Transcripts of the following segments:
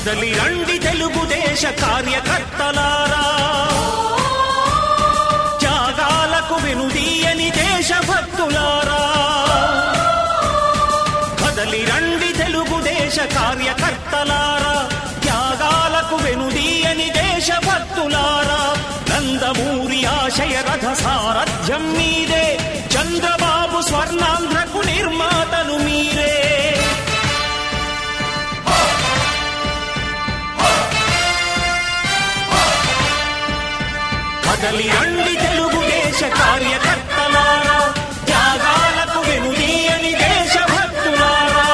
కదలి రండి తెలుగుదేశ కార్యకర్తలారా, త్యాగాలకు వెనుదీయని దేశభక్తులారా. కదలి రండి తెలుగుదేశ కార్యకర్తలారా, త్యాగాలకు వెనుదీయని దేశభక్తులారా. నందమూరి ఆశయ రథ సారథ్యం మీదే, చంద్రబాబు స్వర్ణాంధ్రకు నిర్మాతలు మీరే. కదలి రండి తెలుగుదేశ కార్యకర్తలారా, త్యాగాలకు వెనుదీయని దేశభక్తులారా.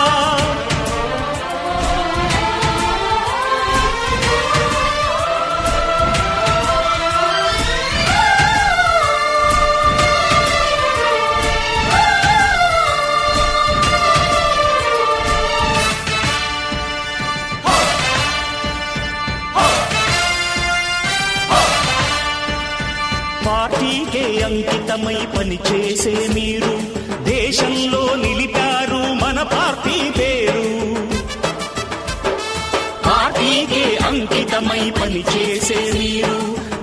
పార్టీకే అంకితమై పనిచేసే మీరు దేశంలో నిలిపారు మన పార్టీ పేరు. పార్టీకే అంకితమై పనిచేసే మీరు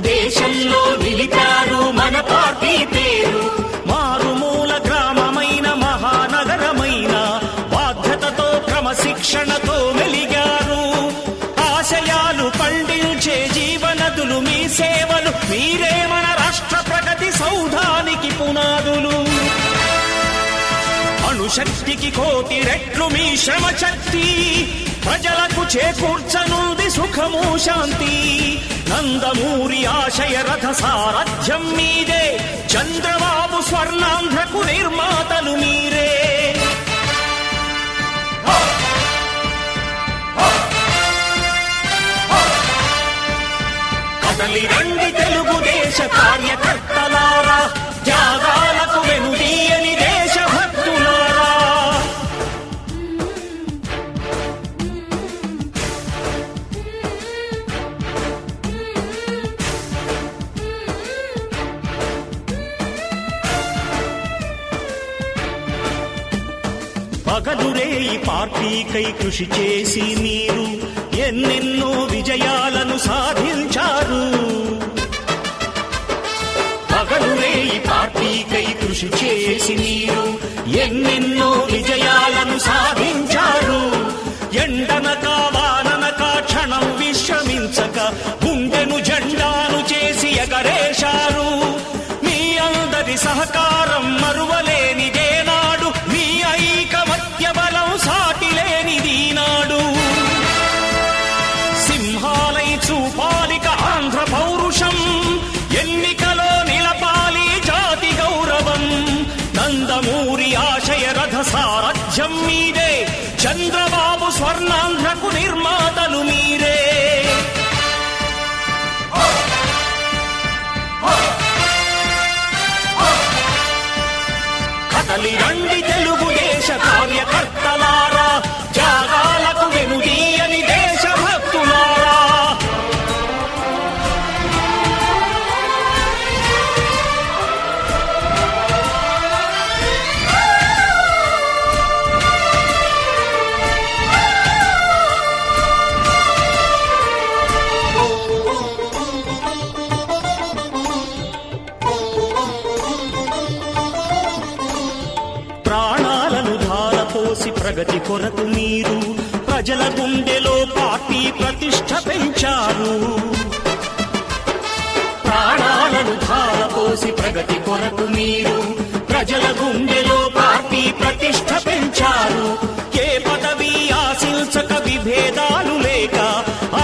దేశంలో నిలిపారు మన పార్టీ పేరు. మారుమూల గ్రామమైన మహానగరమైన బాధ్యతతో క్రమశిక్షణతో మెలిగారు. ఆశయాలు పండించే జీవనదులు మీ సేవలు, మీరే మన రాష్ట్ర ప్రగతి సౌధానికి పునాదులు. అణుశక్తికి కోటి రెట్లు మీ శ్రమ శక్తి, ప్రజలకు చేకూర్చనుంది సుఖము శాంతి. నందమూరి ఆశయ రథ సారథ్యం మీదే, చంద్రబాబు స్వర్ణాంధ్రకు నిర్మాతలు మీరే. కదలి రండి తెలుగుదేశ కార్యకర్తలారా, త్యాగాలకు వెనుదీయని దేశభక్తులారా. పగలురే ఈ పార్టీకై కృషి చేసి మీరు ఎన్నెన్నో విజయాలను సాధించారు. పగలురే ఈ పార్టీకై కృషి చేసి మీరు ఎన్నెన్నో విజయాలను సాధించారు. ఎండనక వాననక క్షణం విశ్రమించక గుండెను జెండాను చేసి ఎగరేశారు. మీ అందరి సహకారం మరువలేనిదే నాడు, మీ ఐకమత్య బలం సాటిలేనిది నాడు. సింహాలై చూపాలిక ఆంధ్ర పౌరుషం, ఎన్నికలో నిలపాలి జాతి గౌరవం. నందమూరి ఆశయ రథ సారథ్యం మీదే, చంద్రబాబు స్వర్ణాంధ్రకు నిర్మాతలు మీరే. కదలి రండి తెలుగుదేశ కార్యకర్తలారా, త్యాగాలకు వెనుదీయని దేశభక్తులారా. ప్రాణాలను ధారపోసి ప్రగతి కొరకు మీరు ప్రజల గుండెలో పార్టీ ప్రతిష్ఠ పెంచారు. ప్రాణాలను ధారపోసి ప్రగతి కొరకు మీరు ప్రజల గుండెలో పార్టీ ప్రతిష్ఠ పెంచారు. ఏ పదవి ఆశించక విభేదాలు లేక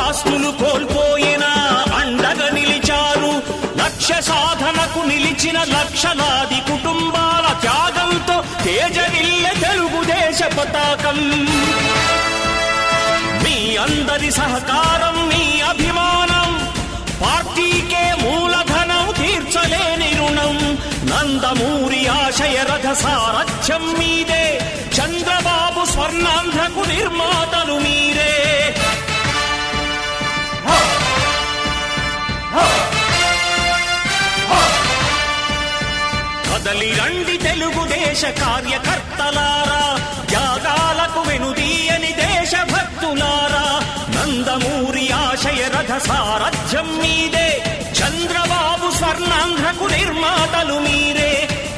ఆస్తులు కోల్పోయినా అండగా నిలిచారు. లక్ష్య సాధనకు నిలిచిన లక్షలాది కుటుంబాల త్యాగంతో తేజరిల్లె తెలుగుదేశ పతాకం. మీ అందరి సహకారం, మీ అభిమానం పార్టీకే మూలధనం, తీర్చలేని రుణం. నందమూరి ఆశయ రథ సారథ్యం మీదే, చంద్రబాబు స్వర్ణాంధ్రకు నిర్మాతలు మీరే. కదలి రండి తెలుగుదేశ కార్యకర్తలారా, త్యాగాలకు వెనుదీయని దేశభక్తులారా, నందమూరి ఆశయ రథ సారథ్యం మీదే, చంద్రబాబు స్వర్ణాంధ్రకు నిర్మాతలు మీరే.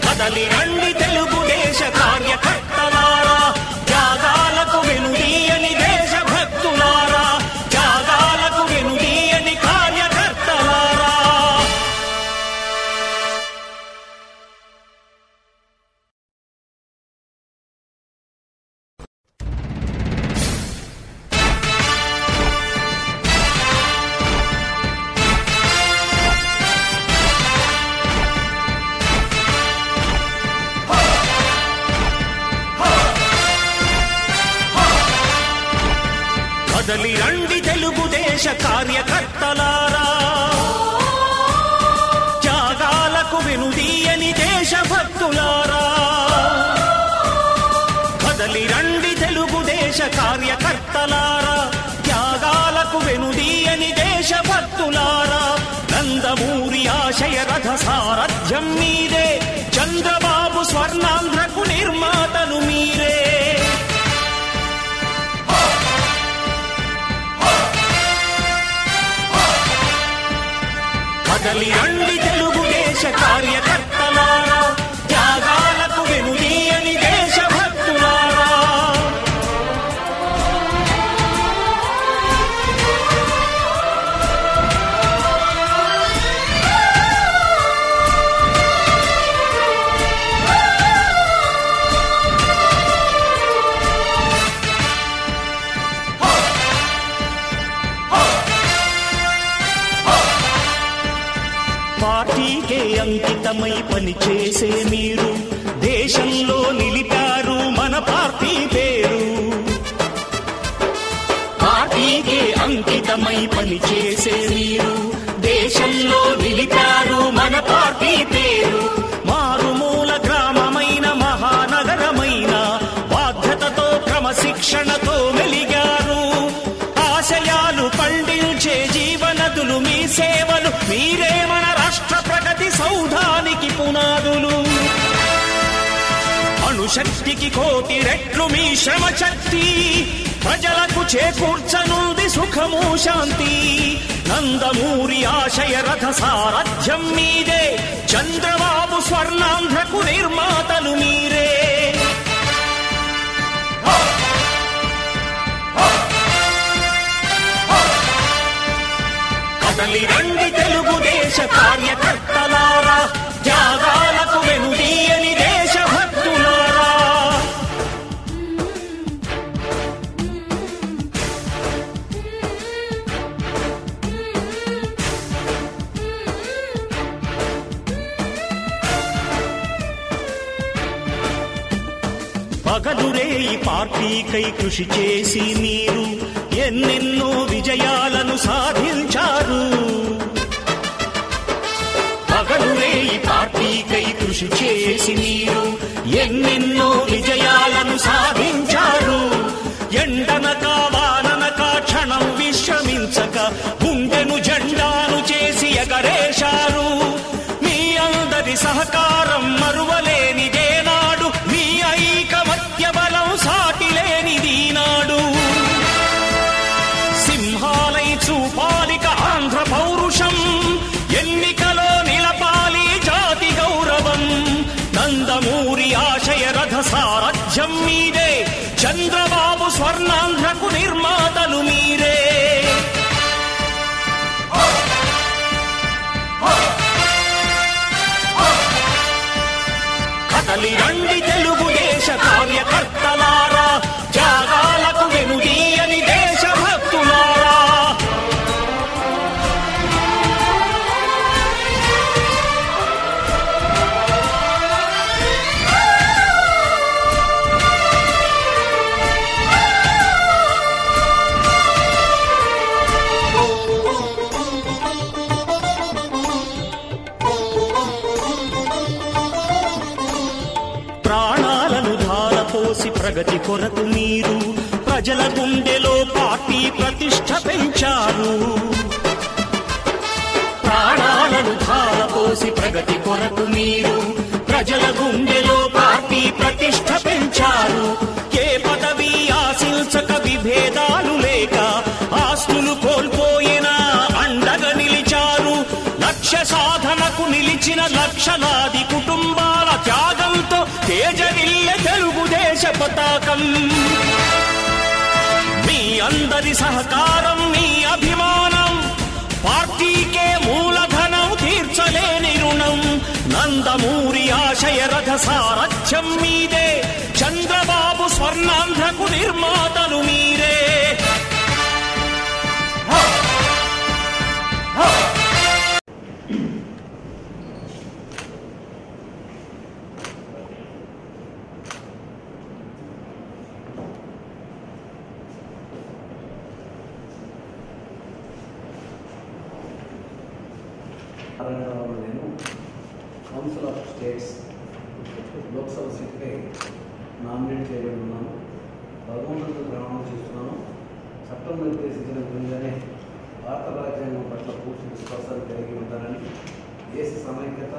కదలి రండి తెలుగుదేశ కార్యకర్తలారా, త్యాగాలకు వెనుదీయని దేశభక్తులారా, త్యాగాలకు వెనుదీయని కార్యకర్తలారా. కదలి రండి తెలుగుదేశ కార్యకర్తలారా, త్యాగాలకు వెనుదీయని దేశభక్తులారా. కదలి రండి తెలుగుదేశ కార్యకర్తలారా, త్యాగాలకు వెనుదీయని దేశభక్తులారా. నందమూరి ఆశయ రథ సారథ్యం మీదే, చంద్రబాబు స్వర్ణాంధ్రకు నిర్మాతలు మీరే. కదలి రండి తెలుగుదేశ కార్యకర్తలారా, త్యాగాలకు వెనుదీయని దేశభక్తులారా. పార్టీకే అంకితమై పనిచేసే మీరు దేశంలో నిలిపారు మన పార్టీ పేరు. పార్టీకే అంకితమై పనిచేసే మీరు దేశంలో నిలిపారు మన పార్టీ పేరు. మారుమూల గ్రామమైన మహానగరమైన బాధ్యతతో క్రమశిక్షణతో మెలిగారు. ఆశయాలు పండించే జీవనదులు మీ సేవలు, మీరే మన రాష్ట్ర ప్రగతి సౌధానికి పునాదులు. అణుశక్తికి కోటి రెట్లు మీ శ్రమ శక్తి, ప్రజలకు చేకూర్చనుంది సుఖము శాంతి. నందమూరి ఆశయ రథ సారథ్యం మీదే, చంద్రబాబు స్వర్ణాంధ్రకు నిర్మాతలు మీరే. కదలి రండి తెలుగుదేశ కార్యకర్తలారా, త్యాగాలకు వెనుదీయని దేశభక్తులారా. పగలురే ఈ పార్టీకై కృషి చేసి మీరు ఎన్నెన్నో విజయాలను సాధించారు. పగలురే ఈ పార్టీకై కృషి చేసి మీరు ఎన్నెన్నో విజయాలను సాధించారు. ఎండనక వాననక క్షణం విశ్రమించక గుండెను జెండాను చేసి ఎగరేశారు. మీ అందరి సహకారం మరువలేనిదే నాడు, మీ ఐకమత్య బలం సాటిలేనిది నాడు. సింహాలై చూపాలిక ఆంధ్ర పౌరుషం, ఎన్నికలో నిలపాలి జాతి గౌరవం. నందమూరి ఆశయ రథ సారథ్యం మీదే, చంద్రబాబు స్వర్ణాంధ్రకు నిర్మాతలు మీరే. కదలి రండి తెలుగుదేశ కార్యకర్తలారా, త్యాగాలకు వెనుదీయని దేశభక్తులారా. ప్రాణాలను ధారపోసి ప్రగతి కొరకు మీరు ప్రజల గుండెలో పార్టీ ప్రతిష్ఠ పెంచారు. ప్రాణాలను ధారపోసి ప్రగతి కొరకు మీరు ప్రజల గుండెలో పార్టీ ప్రతిష్ఠ పెంచారు. ఏ పదవి ఆశించ హింసక విభేదాలు లేక ఆస్తులు కోల్పోయినా అండగా నిలిచారు. లక్ష్య సాధనకు నిలిచిన లక్షలాది కుటుంబాల త్యాగంతో తేజరిల్లె తెలుగుదేశ పతాకం. మీ అందరి సహకారం, మీ అభిమానం పార్టీకే మూలధనం, తీర్చలేని రుణం. నందమూరి ఆశయ రథ సారథ్యం మీదే, చంద్రబాబు స్వర్ణాంధ్రకు నిర్మాతలు మీరే. నేను కౌన్సిల్ ఆఫ్ స్టేట్స్ లోక్సభ సీట్పై నామినేట్ చేయబడి ఉన్నాను. భగవంతుడు ప్రమాణం చేస్తున్నాను. చట్టం నిర్దేశించిన విధంగానే భారత రాజ్యాంగం పట్ల పూర్తి విశ్వాసాలు కలిగి ఉంటానని, దేశ సమైక్యత